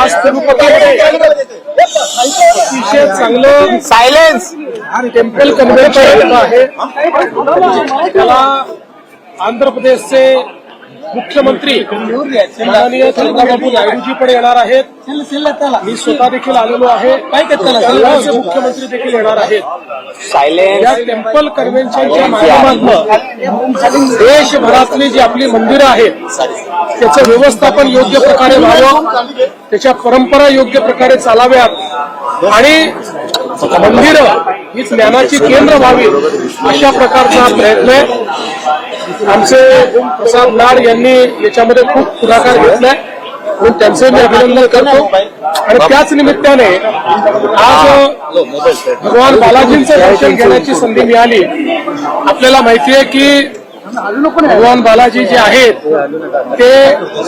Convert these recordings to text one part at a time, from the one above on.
आज तिरुपतीमध्ये अतिशय चांगलं सायलेन्स टेम्पल कन्व्हेन्शन आहे। त्याला आंध्र प्रदेशचे मुख्यमंत्री माननीय चंद्राबाबू नायडूजी पण येणार आहेत। मी स्वतः देखील आलेलो आहे। केरळचे मुख्यमंत्री देखील येणार आहेत। या टेम्पल कन्व्हेन्शनच्या माध्यमातून देशभरातली जी आपली मंदिरं आहेत त्याचं व्यवस्थापन योग्य प्रकारे व्हावं, त्याच्या परंपरा योग्य प्रकारे चालाव्यात आणि मंदिरं ही ज्ञानाची केंद्र व्हावी अशा प्रकारचा हा प्रयत्न आहे। आमचे प्रसाद लाड यांनी याच्यामध्ये खूप पुढाकार घेतलाय म्हणून त्यांचे मी अभिनंदन करतो। आणि त्याच निमित्ताने आज भगवान बालाजींचं दर्शन घेण्याची संधी मिळाली। आपल्याला माहिती आहे की भगवान बालाजी जे आहेत ते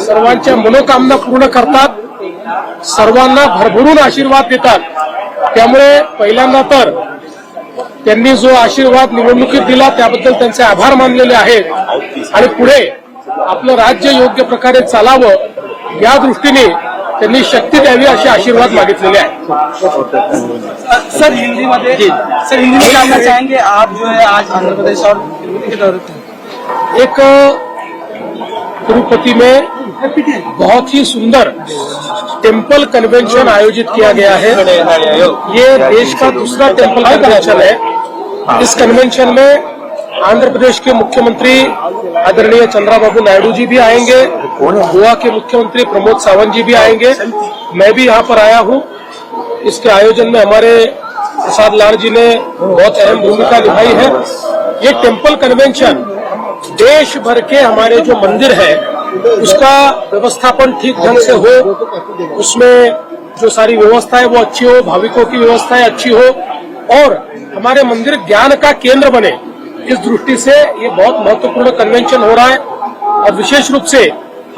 सर्वांच्या मनोकामना पूर्ण करतात, सर्वांना भरभरून आशीर्वाद देतात। त्यामुळे पहिल्यांदा तर त्यांनी जो आशीर्वाद निवडणुकीत दिला त्याबद्दल त्यांचे आभार मानलेले आहेत आणि पुढे आपलं राज्य योग्य प्रकारे चालावं या दृष्टीने त्यांनी शक्ती द्यावी असे आशीर्वाद मागितलेले आहेत। सर हिंदी में जानना चाहेंगे आप जो है आज आंध्र प्रदेश और तिरुपति के दौरे पे एक तिरुपति में बहुत ही सुंदर टेम्पल कन्वेंशन आयोजित किया गया है। ये देश का दूसरा टेम्पल कन्वेंशन है। इस कन्वेंशन में आंध्र प्रदेश के मुख्यमंत्री आदरणीय चंद्राबाबू नायडू जी भी आएंगे, गोवा के मुख्यमंत्री प्रमोद सावंत जी भी आएंगे, मैं भी यहाँ पर आया हूँ। इसके आयोजन में हमारे प्रसाद लाड जी ने बहुत अहम भूमिका निभाई है। ये टेम्पल कन्वेंशन देश भर के हमारे जो मंदिर है उसका व्यवस्थापन ठीक ढंग से हो, उसमें जो सारी व्यवस्था है वो अच्छी हो, भाविकों की व्यवस्थाएं अच्छी हो और हमारे मंदिर ज्ञान का केंद्र बने, इस दृष्टि से ये बहुत महत्वपूर्ण कन्वेंशन हो रहा है। और विशेष रूप से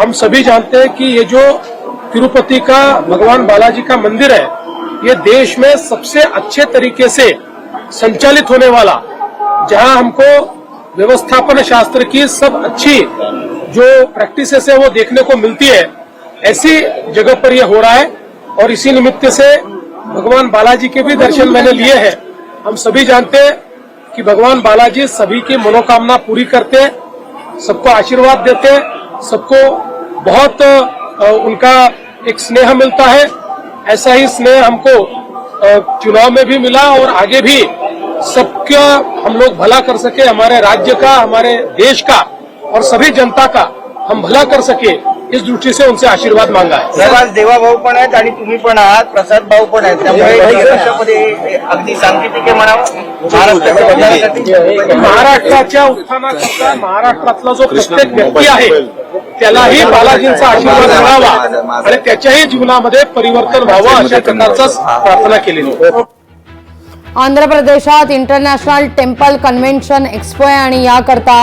हम सभी जानते हैं कि ये जो तिरुपति का भगवान बालाजी का मंदिर है ये देश में सबसे अच्छे तरीके से संचालित होने वाला, जहां हमको व्यवस्थापन शास्त्र की सब अच्छी जो प्रैक्टिसेस है वो देखने को मिलती है, ऐसी जगह पर ये हो रहा है। और इसी निमित्त से भगवान बालाजी के भी दर्शन मैंने लिए हैं। हम सभी जानते हैं कि भगवान बालाजी सभी की मनोकामना पूरी करते, सबको आशीर्वाद देते, सबको बहुत उनका एक स्नेह मिलता है। ऐसा ही स्नेह हमको चुनाव में भी मिला और आगे भी सबका हम लोग भला कर सके, हमारे राज्य का, हमारे देश का और सभी जनता का हम भला कर सके, इस दृष्टि से उनसे आशीर्वाद मांगा है। सर आज देवा भाऊ पण आहेत आणि तुम्ही पण आहात, प्रसाद भाऊ पण आहेत, त्यामुळे अगदी सांकेतिक आहे म्हणावं। महाराष्ट्राच्या उत्थानाकरता महाराष्ट्रातला जो प्रत्येक व्यक्ती आहे त्यालाही बालाजींचा आशीर्वाद मिळावा आणि त्याच्याही जीवनामध्ये परिवर्तन व्हावं अशा प्रकारचाच प्रार्थना केलेली आहे। आंध्र प्रदेशात इंटरनॅशनल टेम्पल कन्व्हेन्शन एक्स्पो आहे आणि याकरता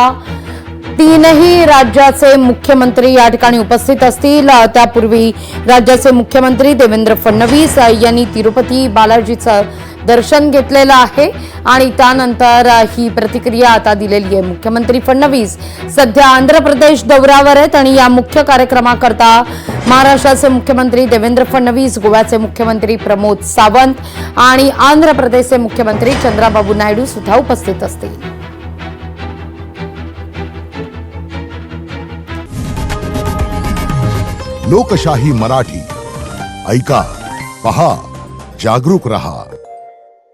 तीनही राज्याचे मुख्यमंत्री या ठिकाणी उपस्थित असतील। त्यापूर्वी राज्याचे मुख्यमंत्री देवेंद्र फडणवीस यांनी तिरुपती बालाजीचं दर्शन घेतलेलं आहे आणि त्यानंतर ही प्रतिक्रिया आता दिलेली आहे। मुख्यमंत्री फडणवीस सध्या आंध्र प्रदेश दौऱ्यावर आहेत आणि या मुख्य कार्यक्रमाकरता महाराष्ट्राचे मुख्यमंत्री देवेंद्र फडणवीस, गोव्याचे मुख्यमंत्री प्रमोद सावंत आणि आंध्र प्रदेशचे मुख्यमंत्री चंद्राबाबू नायडू सुद्धा उपस्थित असतील। लोकशाही मराठी ऐका, पहा, जागरूक रहा।